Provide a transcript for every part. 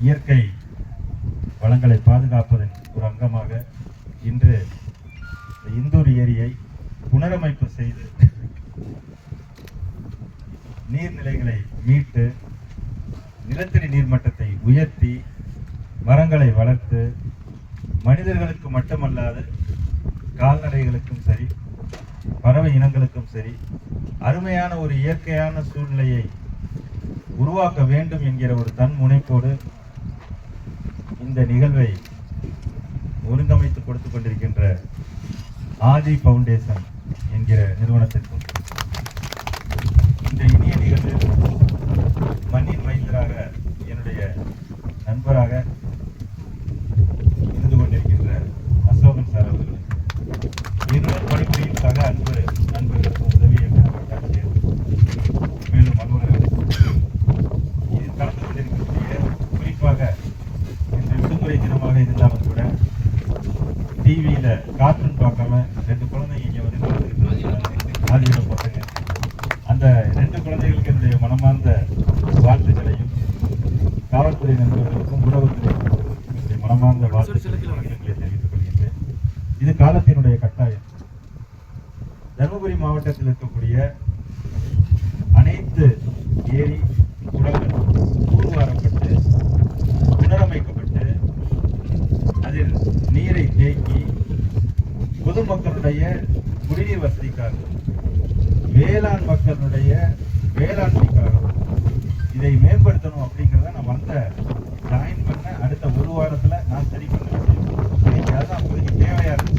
இயற்கை வளங்களை பாதுகாப்பதன் ஒரு அங்கமாக இன்று இந்தூர் ஏரியை புனரமைப்பு செய்து நீர்நிலைகளை மீட்டு நிலத்தடி நீர்மட்டத்தை உயர்த்தி மரங்களை வளர்த்து மனிதர்களுக்கு மட்டுமல்லாது கால்நடைகளுக்கும் சரி பறவை இனங்களுக்கும் சரி அருமையான ஒரு இயற்கையான சூழ்நிலையை உருவாக்க வேண்டும் என்கிற ஒரு தன் முனைப்போடு இந்த நிகழ்வை ஒருங்கமைத்து கொடுத்துக் கொண்டிருக்கின்ற ஆதி ஃபவுண்டேஷன் என்கிற நிறுவனத்திற்கும் இந்த இனிய நிகழ்வில் மண்ணின் மைந்தராக என்னுடைய நண்பராக இருந்து கொண்டிருக்கின்ற அசோகன் சார் அவர்களுக்கு என்னுடன் பணிபுரியும் சக நண்பர்களுக்கும் உதவி வட்டாட்சியர் மேலும் அலுவலர்களுக்கும் இது கலந்து கொண்டிருக்கக்கூடிய குறிப்பாக இன்று விடுமுறை தினமாக இருந்தாலும் கூட டிவியில கார்ட்டூன் பார்க்காம 2 குழந்தைங்க இங்கே வந்து ஆதியோட பசங்க அந்த 2 குழந்தைகளுக்கு என்னுடைய மனமார்ந்த வாழ்த்துக்களையும் காவல்துறை நண்பர்களுக்கும் உளவுத்துறை நண்பர்களுக்கும் என்னுடைய மனமார்ந்த வாழ்த்துக்களை தெரிவித்துக் கொள்கின்றேன். இது காலத்தினுடைய கட்டாயம். தருமபுரி மாவட்டத்தில் இருக்கக்கூடிய அனைத்து ஏரி குளங்கள் தூர்வாரப்பட்டு புனரமைக்கப்பட்டு அதில் நீரை தேக்கி பொதுமக்களுடைய குடிநீர் வசதிக்காகவும் வேளாண் மக்களுடைய வேளாண்மைக்காகவும் இதை மேம்படுத்தணும் அப்படிங்கிறத நான் ஜாயின் பண்ண அடுத்த ஒரு வாரத்துல நான் சரி பண்ண விஷயம் அதுதான் அப்போதைக்கு தேவையா இருக்கு.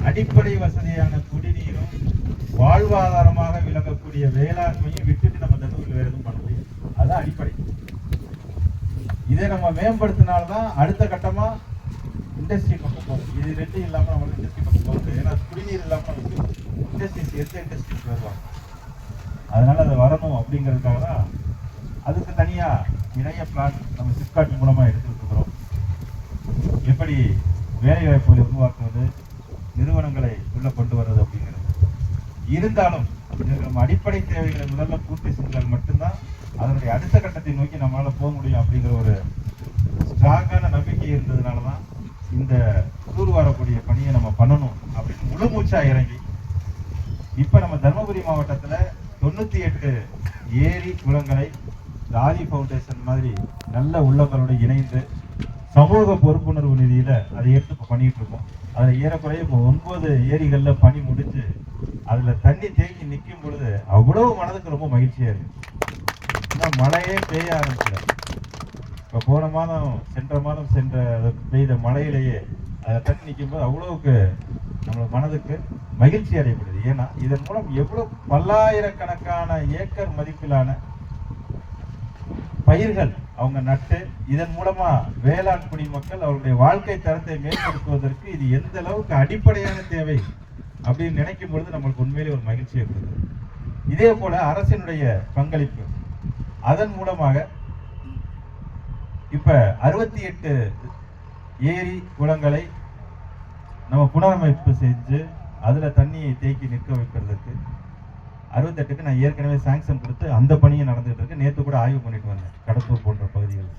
அடிப்படை வசதியான குடிநீரும் வாழ்வாதாரமாக விளங்கக்கூடிய வேளாண்மையும் விட்டுட்டு நம்ம தருமபுரியில் வேற எதுவும் பண்ண முடியும். அதுதான் அடிப்படை. இதை நம்ம மேம்படுத்தினால்தான் அடுத்த கட்டமா இண்டஸ்ட்ரி பக்கம் போகும். இது 2 இல்லாம நம்ம இண்டஸ்ட்ரி பக்கம் போகுது. ஏன்னா குடிநீர் இல்லாம நமக்கு இண்டஸ்ட்ரீஸ் எந்த இண்டஸ்ட்ரீஸ் வருவாங்க. அதனால அது வரணும் அப்படிங்கிறதுக்காக தான் அதுக்கு தனியா நிறைய பிளான் நம்ம சிப்காட் மூலமா எடுத்துக்கிட்டு இருக்கிறோம். எப்படி வேலை வாய்ப்புகளை உருவாக்குவது, நிறுவனங்களை உள்ள கொண்டு வர்றது அப்படிங்கிறது. இருந்தாலும் நம்ம அடிப்படை தேவைகளை முதல்ல பூர்த்தி செஞ்சால் மட்டும்தான் அதனுடைய அடுத்த கட்டத்தை நோக்கி நம்மளால போக முடியும் அப்படிங்கிற ஒரு ஸ்ட்ராங்கான நம்பிக்கை இருந்ததுனாலதான் இந்த தூர்வாரக்கூடிய பணியை நம்ம பண்ணணும் அப்படின்னு முழு மூச்சா இறங்கி இப்ப நம்ம தருமபுரி மாவட்டத்துல 98 ஏரி குளங்களை ஆதி ஃபவுண்டேஷன் மாதிரி நல்ல உள்ளங்களோட இணைந்து சமூக பொறுப்புணர்வு நிதியில அதை எடுத்து பண்ணிட்டு இருக்கோம். அதுல ஏறக்குறைய 9 ஏரிகள்ல பணி முடிஞ்சு அதுல தண்ணி தேங்கி நிற்கும் பொழுது அவ்வளவு மனதுக்கு ரொம்ப மகிழ்ச்சியா இருக்கு. மழையே பெய்ய ஆரம்பிச்சல. இப்ப போன மாதம் சென்ற பெய்த மழையிலேயே அதை தண்ணி நிற்கும் போது அவ்வளவுக்கு நம்ம மனதுக்கு மகிழ்ச்சி அடையப்படுது. ஏன்னா இதன் மூலம் எவ்வளவு பல்லாயிரக்கணக்கான ஏக்கர் மதிப்பிலான பயிர்கள் அவங்க நட்டு இதன் மூலமா வேளாண் குடிமக்கள் அவருடைய வாழ்க்கை தரத்தை மேம்படுத்துவதற்கு இது எந்த அளவுக்கு அடிப்படையான தேவை அப்படின்னு நினைக்கும் பொழுது நம்மளுக்கு உண்மையிலே ஒரு மகிழ்ச்சியை கொடுக்குது. இதே போல அரசினுடைய பங்களிப்பு அதன் மூலமாக இப்ப 68 ஏரி குளங்களை நம்ம புனரமைப்பு செஞ்சு அதுல தண்ணியை தேக்கி நிற்க வைக்கிறதுக்கு 68க்கு நான் ஏற்கனவே சாங்ஷன் கொடுத்து அந்த பணியை நடந்துகிட்டு இருக்கு. நேற்று கூட ஆய்வு பண்ணிட்டு வந்தேன் கடத்தூர் போன்ற பகுதிகள்.